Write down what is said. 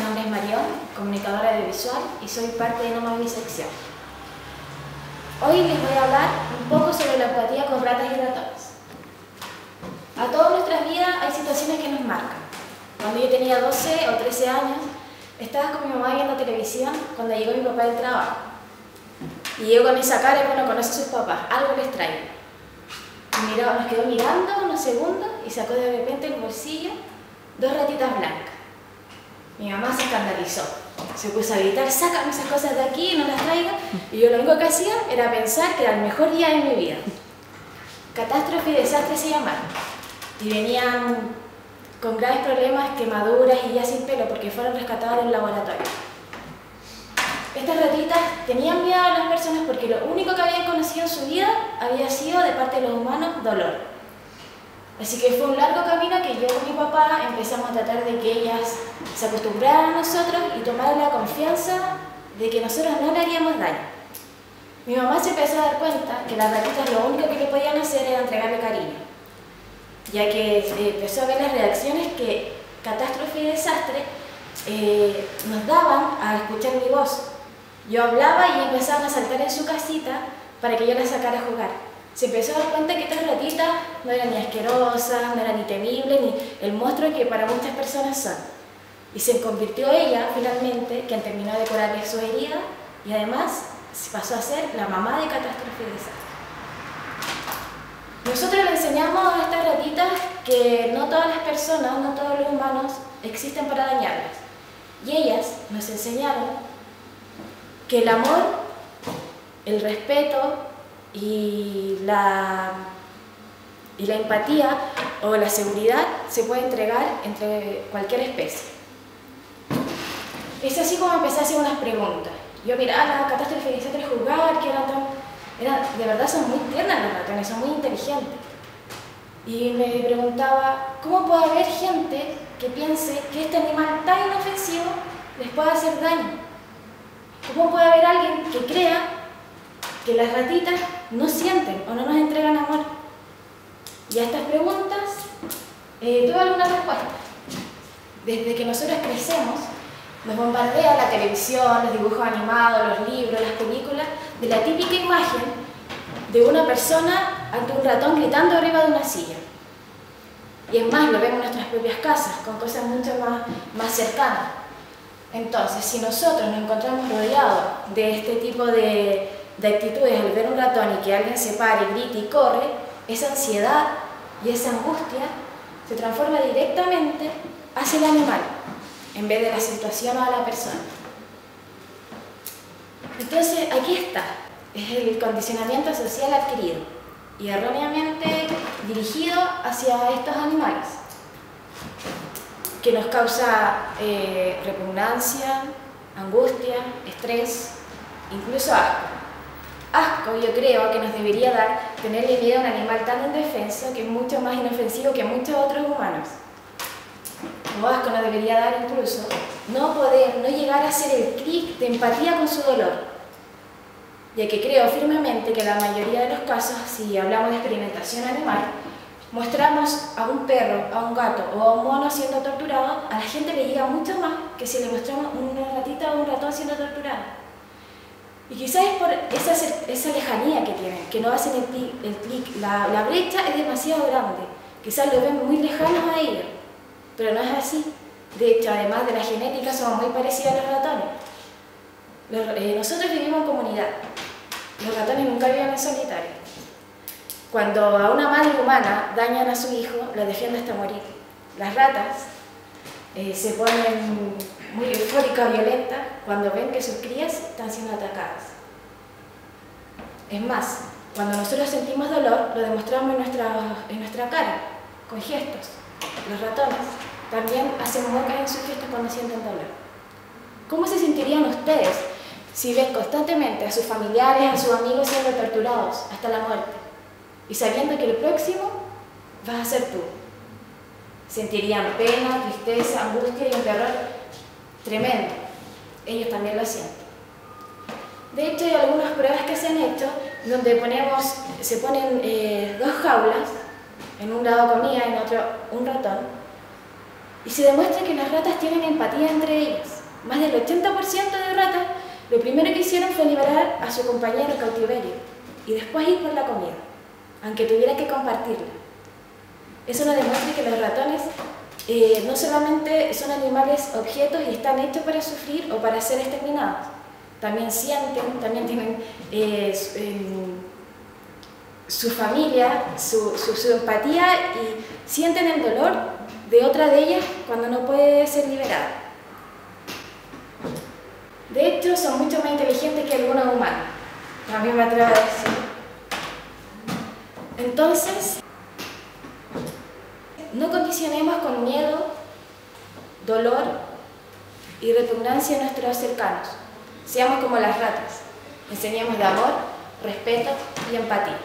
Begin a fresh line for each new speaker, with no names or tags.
nombre es Marión, comunicadora audiovisual y soy parte de Noma Bisección. Hoy les voy a hablar un poco sobre la empatía con ratas y ratones. A todas nuestras vidas hay situaciones que nos marcan. Cuando yo tenía 12 o 13 años, estaba con mi mamá viendo televisión cuando llegó mi papá del trabajo. Y llegó con esa cara que uno conoce a sus papás, algo les trae. Nos quedó mirando unos segundos y sacó de repente del bolsillo 2 ratitas blancas. Mi mamá se escandalizó, se puso a gritar: sácame esas cosas de aquí, no las traigas. Y yo lo único que hacía era pensar que era el mejor día de mi vida. Catástrofe y desastre se llamaron. Y venían con graves problemas, quemaduras y ya sin pelo porque fueron rescatadas en el laboratorio. Estas ratitas tenían miedo a las personas porque lo único que habían conocido en su vida había sido, de parte de los humanos, dolor. Así que fue un largo camino que yo con mi papá empezamos a tratar de que ellas se acostumbraran a nosotros y tomaran la confianza de que nosotros no le haríamos daño. Mi mamá se empezó a dar cuenta que las ratitas lo único que le podían hacer era entregarle cariño, ya que empezó a ver las reacciones que Catástrofe y Desastre nos daban a escuchar mi voz. Yo hablaba y empezaban a saltar en su casita para que yo las sacara a jugar. Se empezó a dar cuenta que estas ratitas no eran ni asquerosas, no eran ni temibles, ni el monstruo que para muchas personas son. Y se convirtió ella, finalmente, quien terminó de curarle su herida y además pasó a ser la mamá de Catástrofe y Desastre. Nosotros le enseñamos a estas ratitas que no todas las personas, no todos los humanos existen para dañarlas. Y ellas nos enseñaron que el amor, el respeto y la empatía o la seguridad se puede entregar entre cualquier especie. Es así como empecé a hacer unas preguntas. Yo miraba la Catástrofe y Desastre jugar, que de verdad son muy tiernas las ratones, son muy inteligentes. Y me preguntaba, ¿cómo puede haber gente que piense que este animal tan inofensivo les puede hacer daño? ¿Cómo puede haber alguien que crea que las ratitas no sienten o no nos entregan amor? Y a estas preguntas tuve alguna respuesta. Desde que nosotros crecemos, nos bombardea la televisión, los dibujos animados, los libros, las películas, de la típica imagen de una persona ante un ratón gritando arriba de una silla. Y es más, lo vemos en nuestras propias casas, con cosas mucho más cercanas. Entonces, si nosotros nos encontramos rodeados de este tipo de actitudes al ver un ratón y que alguien se pare, grite y corre, esa ansiedad y esa angustia se transforma directamente hacia el animal, en vez de la situación o a la persona. Entonces, aquí está, es el condicionamiento social adquirido y erróneamente dirigido hacia estos animales, que nos causa repugnancia, angustia, estrés, incluso asco. Asco, yo creo, que nos debería dar tenerle miedo a un animal tan indefenso que es mucho más inofensivo que muchos otros humanos. O asco nos debería dar incluso no llegar a hacer el clic de empatía con su dolor, ya que creo firmemente que en la mayoría de los casos, si hablamos de experimentación animal, mostramos a un perro, a un gato o a un mono siendo torturado, a la gente le llega mucho más que si le mostramos una ratita o un ratón siendo torturado. Y quizás es por esa lejanía que tienen, que no hacen el clic, la brecha es demasiado grande, quizás lo ven muy lejanos a ellos, pero no es así. De hecho, además de la genética, somos muy parecidos a los ratones. Nosotros vivimos en comunidad, los ratones nunca viven en solitario. Cuando a una madre humana dañan a su hijo, lo defiende hasta morir. Las ratas se ponen muy eufóricas, violentas, cuando ven que sus crías están siendo atacadas. Es más, cuando nosotros sentimos dolor, lo demostramos en nuestra cara, con gestos. Los ratones también hacen muecas en sus gestos cuando sienten dolor. ¿Cómo se sentirían ustedes si ven constantemente a sus familiares, a sus amigos siendo torturados hasta la muerte, y sabiendo que el próximo vas a ser tú? Sentirían pena, tristeza, angustia y un terror tremendo. Ellos también lo sienten. De hecho, hay algunas pruebas que se han hecho donde se ponen 2 jaulas, en un lado comida y en otro un ratón, y se demuestra que las ratas tienen empatía entre ellas. más del 80% de ratas, lo primero que hicieron fue liberar a su compañero en cautiverio y después ir por la comida, aunque tuviera que compartirla. Eso nos demuestra que los ratones no solamente son animales objetos y están hechos para sufrir o para ser exterminados, también sienten, también tienen su familia, su empatía y sienten el dolor de otra de ellas cuando no puede ser liberada. De hecho, son mucho más inteligentes que algunos humanos, también me atrevo a decir. Entonces, no condicionemos con miedo, dolor y repugnancia a nuestros cercanos. Seamos como las ratas, enseñemos de amor, respeto y empatía.